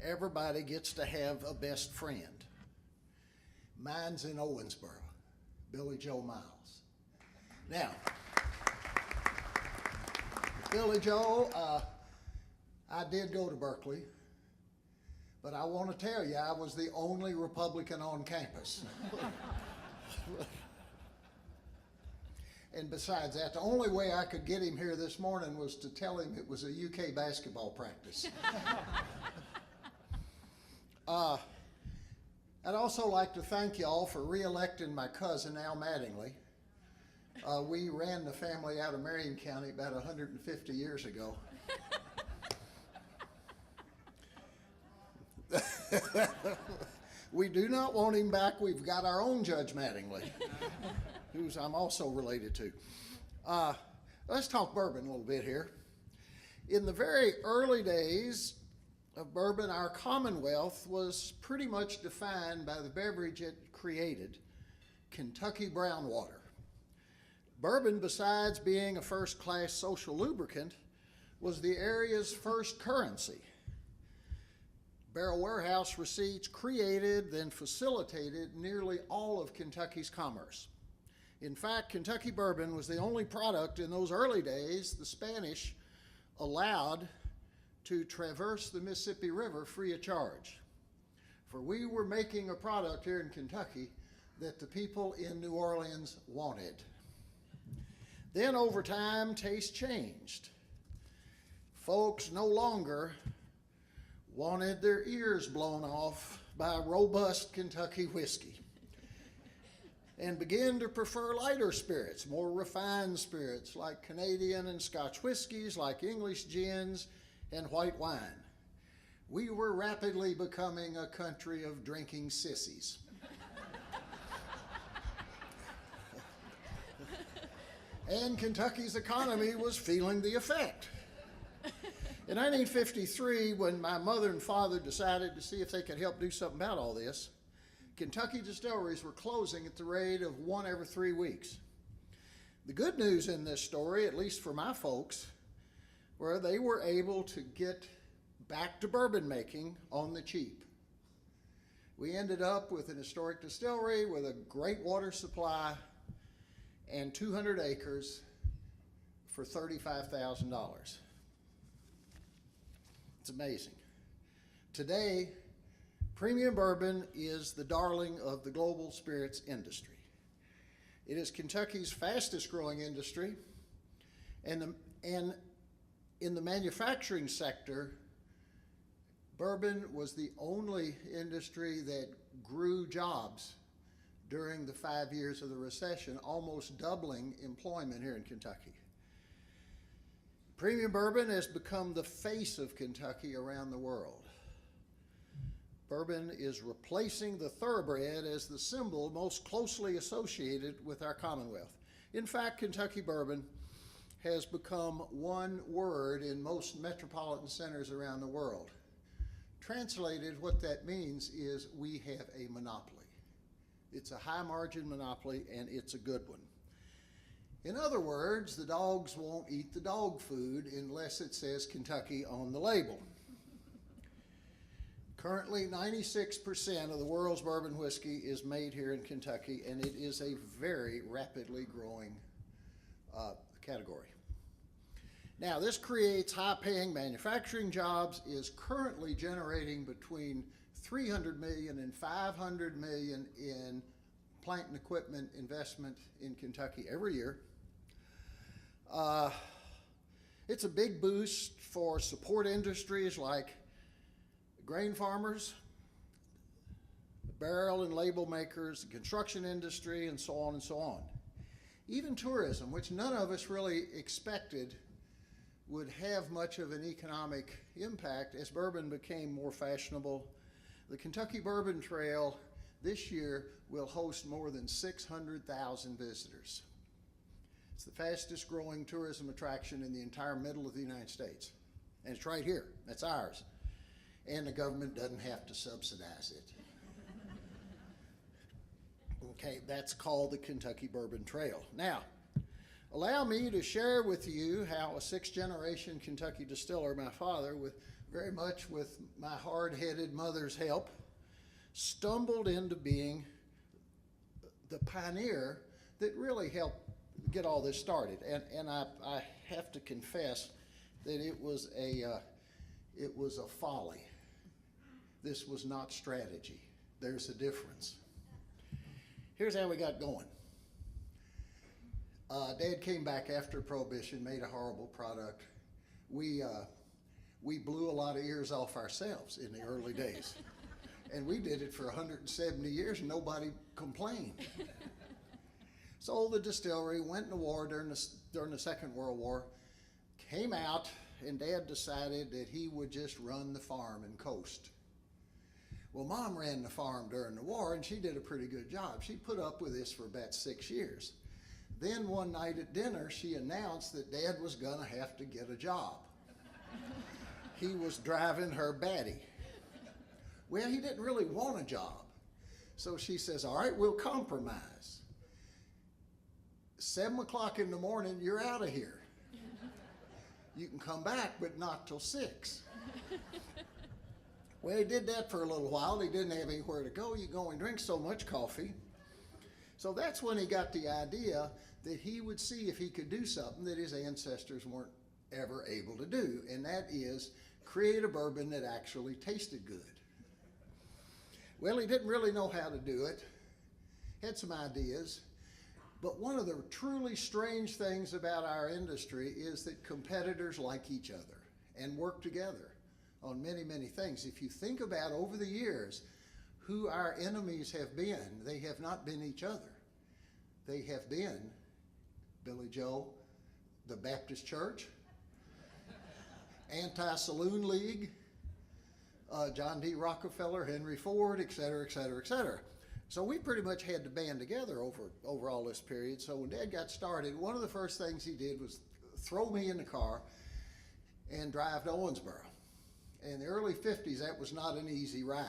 Everybody gets to have a best friend. Mine's in Owensboro, Billy Joe Miles. Now, Billy Joe, I did go to Berkeley, but I want to tell you, I was the only Republican on campus. And besides that, the only way I could get him here this morning was to tell him it was a UK basketball practice. I'd also like to thank you all for re-electing my cousin, Al Mattingly. We ran the family out of Marion County about 150 years ago. We do not want him back. We've got our own Judge Mattingly, who's I'm also related to. Let's talk bourbon a little bit here. In the very early days of bourbon, our Commonwealth was pretty much defined by the beverage it created, Kentucky brown water. Bourbon, besides being a first-class social lubricant, was the area's first currency. Barrel warehouse receipts created, then facilitated nearly all of Kentucky's commerce. In fact, Kentucky bourbon was the only product in those early days the Spanish allowed to traverse the Mississippi River free of charge. For we were making a product here in Kentucky that the people in New Orleans wanted. Then over time, taste changed. Folks no longer wanted their ears blown off by robust Kentucky whiskey and began to prefer lighter spirits, more refined spirits like Canadian and Scotch whiskeys, like English gins and white wine. We were rapidly becoming a country of drinking sissies. And Kentucky's economy was feeling the effect. In 1953, when my mother and father decided to see if they could help do something about all this, Kentucky distilleries were closing at the rate of one every 3 weeks. The good news in this story, at least for my folks, were they were able to get back to bourbon making on the cheap. We ended up with an historic distillery with a great water supply and 200 acres for $35,000. It's amazing. Today, premium bourbon is the darling of the global spirits industry. It is Kentucky's fastest growing industry, and in the manufacturing sector, bourbon was the only industry that grew jobs during the 5 years of the recession, almost doubling employment here in Kentucky. Premium bourbon has become the face of Kentucky around the world. Bourbon is replacing the thoroughbred as the symbol most closely associated with our Commonwealth. In fact, Kentucky bourbon has become one word in most metropolitan centers around the world. Translated, what that means is we have a monopoly. It's a high margin monopoly, and it's a good one. In other words, the dogs won't eat the dog food unless it says Kentucky on the label. Currently, 96% of the world's bourbon whiskey is made here in Kentucky, and it is a very rapidly growing category. Now, this creates high-paying manufacturing jobs, is currently generating between $300 million and $500 million in plant and equipment investment in Kentucky every year. It's a big boost for support industries like grain farmers, barrel and label makers, the construction industry, and so on and so on. Even tourism, which none of us really expected would have much of an economic impact as bourbon became more fashionable. The Kentucky Bourbon Trail this year will host more than 600,000 visitors. It's the fastest growing tourism attraction in the entire middle of the United States. And it's right here, that's ours. And the government doesn't have to subsidize it. Okay, that's called the Kentucky Bourbon Trail. Now, allow me to share with you how a sixth-generation Kentucky distiller, my father, with very much with my hard-headed mother's help, stumbled into being the pioneer that really helped get all this started. And I have to confess that it was a folly. This was not strategy. There's a difference. Here's how we got going. Dad came back after Prohibition, made a horrible product. We blew a lot of ears off ourselves in the early days. And we did it for 170 years and nobody complained. Sold the distillery, went in the war during the Second World War, came out, and Dad decided that he would just run the farm and coast. Well, Mom ran the farm during the war, and she did a pretty good job. She put up with this for about 6 years. Then one night at dinner, she announced that Dad was gonna have to get a job. He was driving her batty. Well, he didn't really want a job. So she says, all right, we'll compromise. 7 o'clock in the morning, you're out of here. You can come back, but not till 6. Well, he did that for a little while. He didn't have anywhere to go. You can only drink so much coffee. So that's when he got the idea that he would see if he could do something that his ancestors weren't ever able to do, and that is create a bourbon that actually tasted good. Well, he didn't really know how to do it, had some ideas, but one of the truly strange things about our industry is that competitors like each other and work together on many, many things. If you think about over the years who our enemies have been, they have not been each other. They have been Billy Joe, the Baptist Church, Anti-Saloon League, John D. Rockefeller, Henry Ford, et cetera, et cetera, et cetera. So we pretty much had to band together over all this period. So when Dad got started, one of the first things he did was throw me in the car and drive to Owensboro. In the early 50s, that was not an easy ride.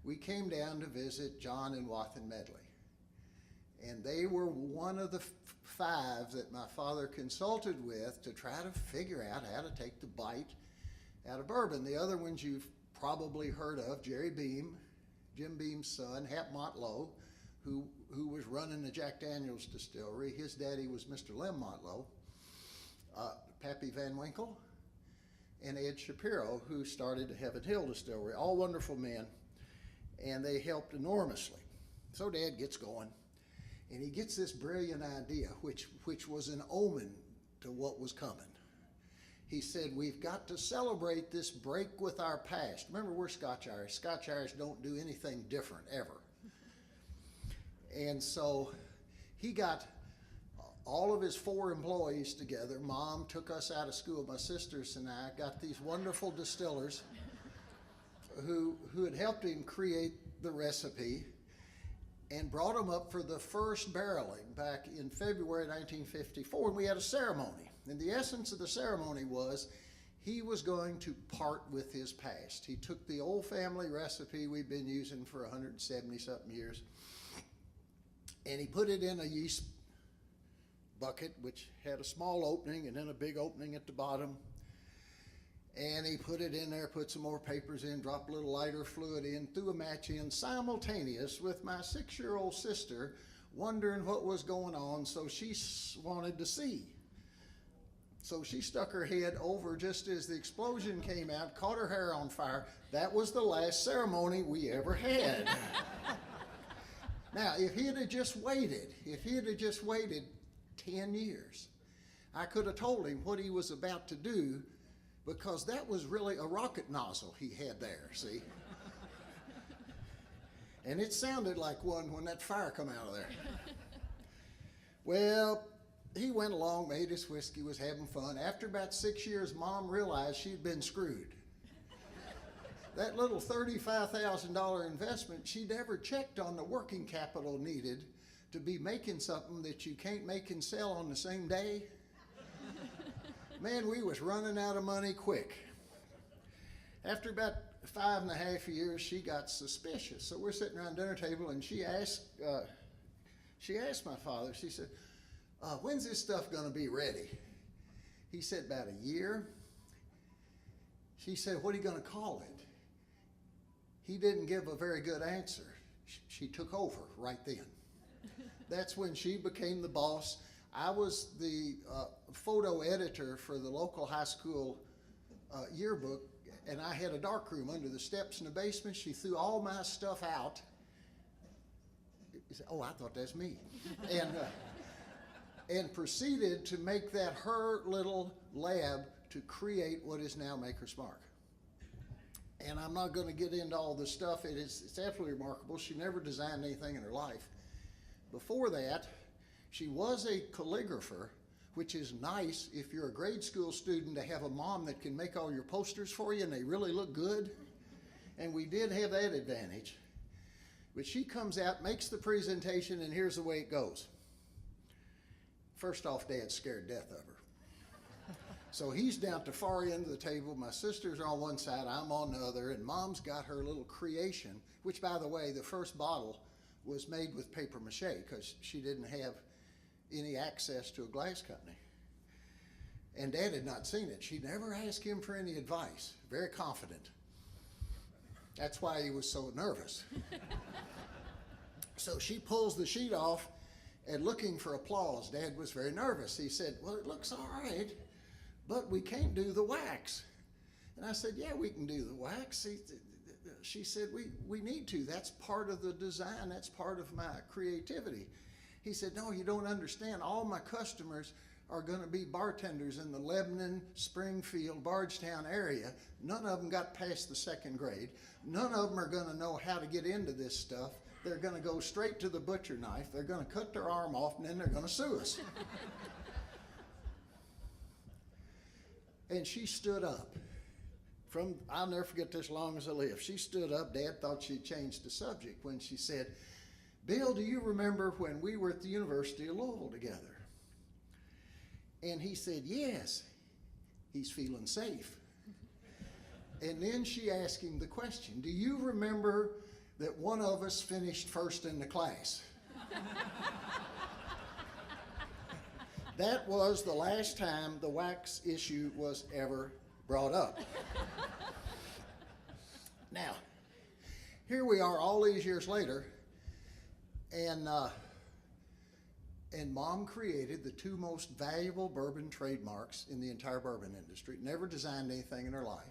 We came down to visit John and Wathen Medley. And they were one of the 5 that my father consulted with to try to figure out how to take the bite out of bourbon. The other ones you've probably heard of, Jerry Beam, Jim Beam's son, Hap Montlow, who was running the Jack Daniels distillery. His daddy was Mr. Lem Montlow, Pappy Van Winkle, and Ed Shapiro, who started the Heaven Hill Distillery. All wonderful men, and they helped enormously. So Dad gets going, and he gets this brilliant idea, which was an omen to what was coming. He said, we've got to celebrate this break with our past. Remember, we're Scotch-Irish. Scotch-Irish don't do anything different, ever. And so he got all of his 4 employees together. Mom took us out of school, my sisters and I, got these wonderful distillers who had helped him create the recipe and brought them up for the first barreling back in February 1954, and we had a ceremony. And the essence of the ceremony was he was going to part with his past. He took the old family recipe we've been using for 170-something years, and he put it in a yeast bucket, which had a small opening and then a big opening at the bottom. And he put it in there, put some more papers in, dropped a little lighter fluid in, threw a match in, simultaneous with my 6-year-old sister wondering what was going on, so she wanted to see. So she stuck her head over just as the explosion came out, caught her hair on fire. That was the last ceremony we ever had. Now, if he had just waited 10 years, I could have told him what he was about to do, because that was really a rocket nozzle he had there, see? And it sounded like one when that fire come out of there. Well, he went along, made his whiskey, was having fun. After about 6 years, Mom realized she'd been screwed. That little $35,000 investment, she never checked on the working capital needed to be making something that you can't make and sell on the same day. Man, we was running out of money quick. After about 5.5 years, she got suspicious. So we're sitting around dinner table, and she asked my father, she said, when's this stuff gonna be ready? He said, about a year. She said, "What are you going to call it?" He didn't give a very good answer. She took over right then. That's when she became the boss. I was the photo editor for the local high school yearbook, and I had a dark room under the steps in the basement. She threw all my stuff out. Oh, I thought that's me. And proceeded to make that her little lab to create what is now Maker's Mark. And I'm not going to get into all this stuff. It's absolutely remarkable. She never designed anything in her life. Before that, she was a calligrapher, which is nice if you're a grade school student to have a mom that can make all your posters for you and they really look good. And we did have that advantage. But she comes out, makes the presentation, and here's the way it goes. First off, Dad's scared to death of her. So he's down at the far end of the table. My sisters are on one side, I'm on the other, and Mom's got her little creation, which, by the way, the first bottle was made with paper mache because she didn't have any access to a glass company. And Dad had not seen it. She never asked him for any advice. Very confident. That's why he was so nervous. So she pulls the sheet off and looking for applause. Dad was very nervous. He said, "Well, it looks all right, but we can't do the wax." And I said, "Yeah, we can do the wax." She said, we need to. That's part of the design. That's part of my creativity. He said, "No, you don't understand. All my customers are going to be bartenders in the Lebanon, Springfield, Bardstown area. None of them got past the second grade. None of them are going to know how to get into this stuff. They're going to go straight to the butcher knife. They're going to cut their arm off, and then they're going to sue us." And she stood up. I'll never forget this long as I live. She stood up. Dad thought she'd changed the subject when she said, "Bill, do you remember when we were at the University of Louisville together?" And he said, "Yes." He's feeling safe. And then she asked him the question, "Do you remember that one of us finished first in the class?" That was the last time the wax issue was ever brought up. Now, here we are all these years later, and Mom created the two most valuable bourbon trademarks in the entire bourbon industry. Never designed anything in her life.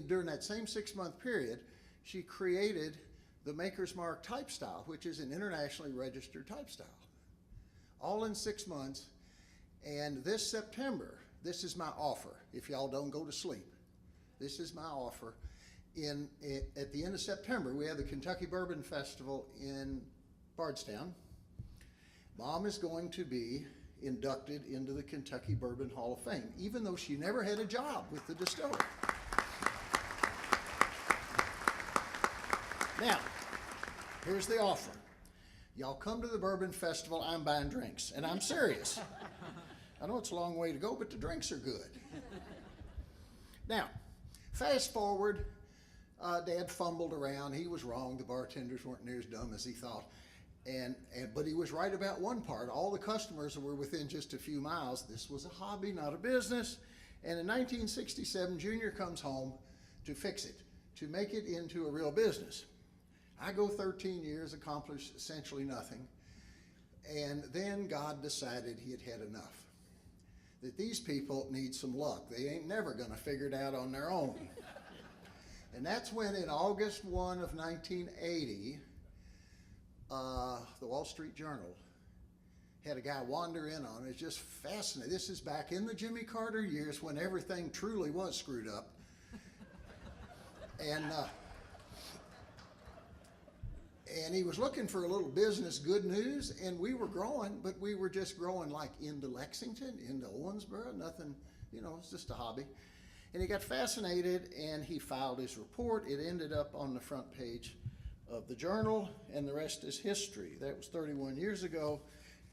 During that same 6-month period, she created the Maker's Mark type style, which is an internationally registered type style. All in 6 months. And this September, this is my offer. If y'all don't go to sleep, this is my offer. At the end of September, we have the Kentucky Bourbon Festival in Bardstown. Mom is going to be inducted into the Kentucky Bourbon Hall of Fame, even though she never had a job with the distillery. Now, here's the offer. Y'all come to the Bourbon Festival, I'm buying drinks, and I'm serious. I know it's a long way to go, but the drinks are good. Now, fast forward, Dad fumbled around. He was wrong. The bartenders weren't near as dumb as he thought. But he was right about one part. All the customers were within just a few miles. This was a hobby, not a business. And in 1967, Junior comes home to fix it, to make it into a real business. I go 13 years, accomplish essentially nothing. And then God decided he had had enough. That these people need some luck. They ain't never going to figure it out on their own. And that's when in August 1 of 1980, the Wall Street Journal had a guy wander in on it. It's just fascinating. This is back in the Jimmy Carter years when everything truly was screwed up. And he was looking for a little business good news, and we were growing, but we were just growing like into Lexington, into Owensboro, nothing, it's just a hobby. And he got fascinated, and he filed his report. It ended up on the front page of the Journal, and the rest is history. That was 31 years ago.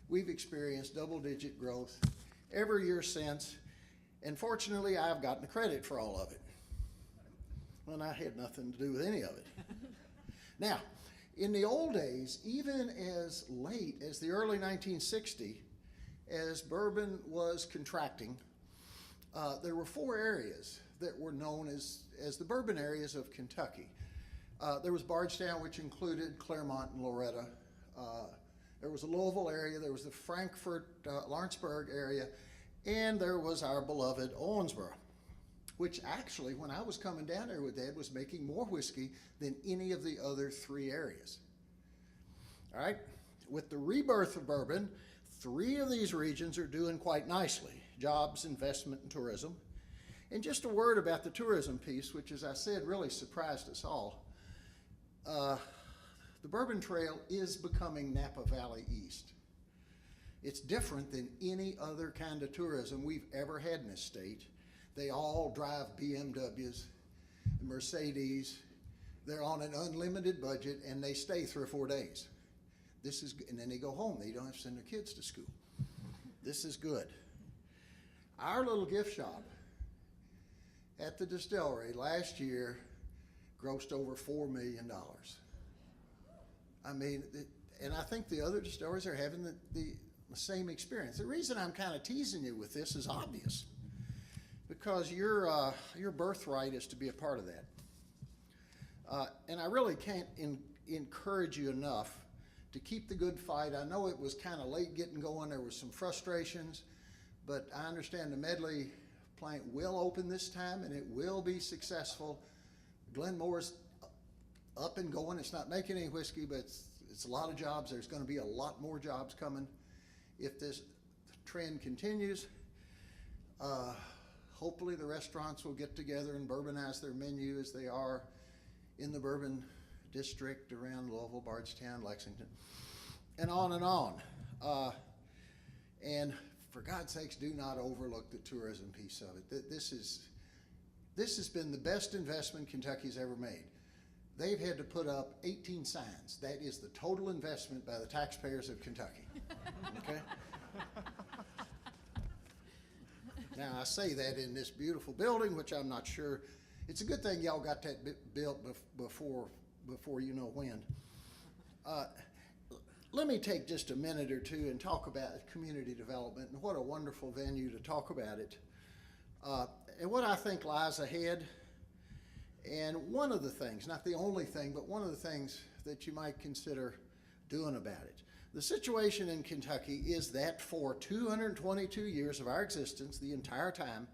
We've experienced double-digit growth every year since, and fortunately, I've gotten the credit for all of it. When I had nothing to do with any of it. Now, in the old days, even as late as the early 1960s, as bourbon was contracting, there were 4 areas that were known as the bourbon areas of Kentucky. There was Bardstown, which included Claremont and Loretta. There was the Louisville area, there was the Frankfort, Lawrenceburg area, and there was our beloved Owensboro, which actually, when I was coming down there with Dad, was making more whiskey than any of the other 3 areas. All right, with the rebirth of bourbon, 3 of these regions are doing quite nicely: jobs, investment, and tourism. And just a word about the tourism piece, which, as I said, really surprised us all. The Bourbon Trail is becoming Napa Valley East. It's different than any other kind of tourism we've ever had in this state. They all drive BMWs, Mercedes. They're on an unlimited budget, and they stay 3 or 4 days. And then they go home. They don't have to send their kids to school. This is good. Our little gift shop at the distillery last year grossed over $4 million. I mean, and I think the other distilleries are having the same experience. The reason I'm kind of teasing you with this is obvious, because your birthright is to be a part of that. And I really can't encourage you enough to keep the good fight. I know it was kind of late getting going. There was some frustrations, but I understand the Medley plant will open this time, and it will be successful. Glenmore's up and going. It's not making any whiskey, but it's a lot of jobs. There's going to be a lot more jobs coming if this trend continues. Hopefully the restaurants will get together and bourbonize their menu as they are in the bourbon district around Louisville, Bardstown, Lexington, and on and on. And for God's sakes, do not overlook the tourism piece of it. This has been the best investment Kentucky's ever made. They've had to put up 18 signs. That is the total investment by the taxpayers of Kentucky. Okay? Now, I say that in this beautiful building, which I'm not sure. It's a good thing y'all got that built before you know when. Let me take just a minute or two and talk about community development, and what a wonderful venue to talk about it. And what I think lies ahead. And one of the things, not the only thing, but one of the things that you might consider doing about it. The situation in Kentucky is that for 222 years of our existence, the entire time,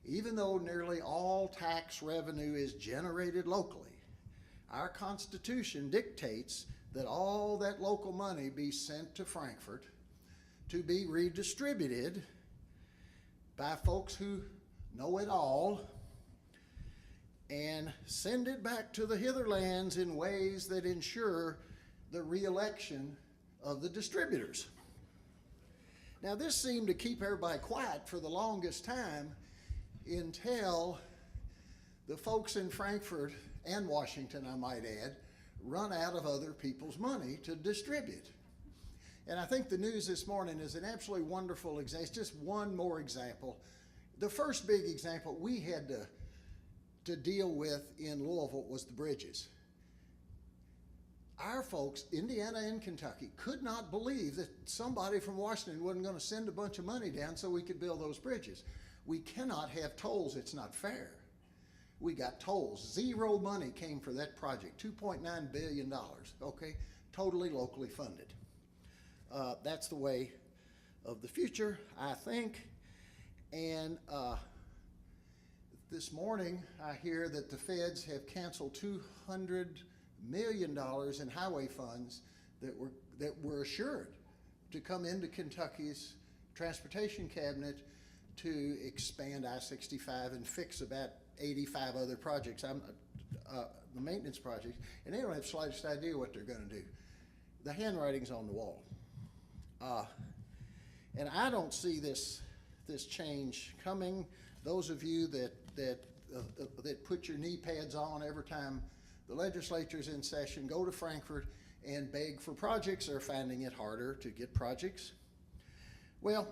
even though nearly all tax revenue is generated locally, our Constitution dictates that all that local money be sent to Frankfort to be redistributed by folks who know it all, and send it back to the hitherlands in ways that ensure the re-election of the distributors. Now, this seemed to keep everybody quiet for the longest time until the folks in Frankfort and Washington, I might add, run out of other people's money to distribute. And I think the news this morning is an absolutely wonderful example. It's just one more example. The first big example we had to deal with in Louisville was the bridges. Our folks, Indiana and Kentucky, could not believe that somebody from Washington wasn't going to send a bunch of money down so we could build those bridges. We cannot have tolls. It's not fair. We got tolls. 0 money came for that project, $2.9 billion, okay? Totally locally funded. That's the way of the future, I think. And this morning, I hear that the feds have canceled $200 million in highway funds that were assured to come into Kentucky's transportation cabinet to expand I-65 and fix about 85 other projects, the maintenance projects, and they don't have the slightest idea what they're going to do. The handwriting's on the wall. And I don't see this change coming. Those of you that put your knee pads on every time the legislature's in session, go to Frankfort and beg for projects, are finding it harder to get projects. Well,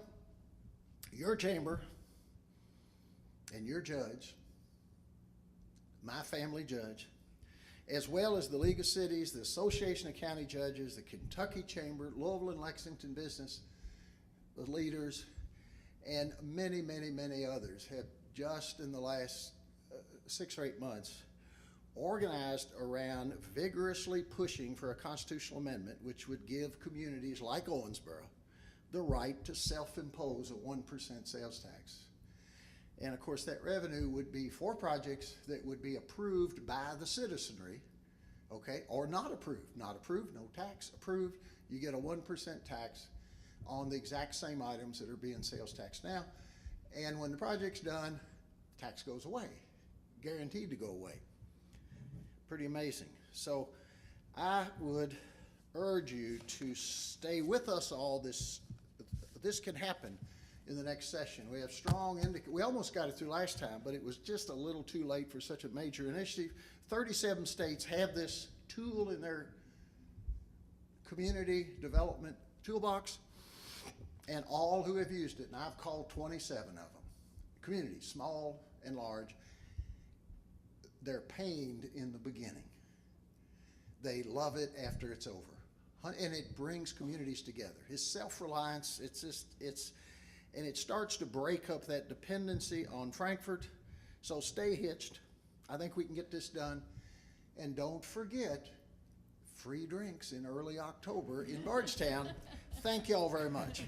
your chamber and your judge, my family judge, as well as the League of Cities, the Association of County Judges, the Kentucky Chamber, Louisville and Lexington business, the leaders, and many, many, many others have just in the last 6 or 8 months, organized around vigorously pushing for a constitutional amendment which would give communities like Owensboro the right to self-impose a 1% sales tax. And of course, that revenue would be for projects that would be approved by the citizenry, okay, or not approved. Not approved, no tax. Approved, you get a 1% tax on the exact same items that are being sales taxed now. And when the project's done, tax goes away, guaranteed to go away. Pretty amazing. So I would urge you to stay with us all this. This can happen in the next session. We have strong we almost got it through last time, but it was just a little too late for such a major initiative. 37 states have this tool in their community development toolbox, and all who have used it, and I've called 27 of them, communities, small and large, they're pained in the beginning. They love it after it's over. And it brings communities together. It's self-reliance, and it starts to break up that dependency on Frankfurt. So stay hitched. I think we can get this done. And don't forget, free drinks in early October in Bardstown. Thank you all very much.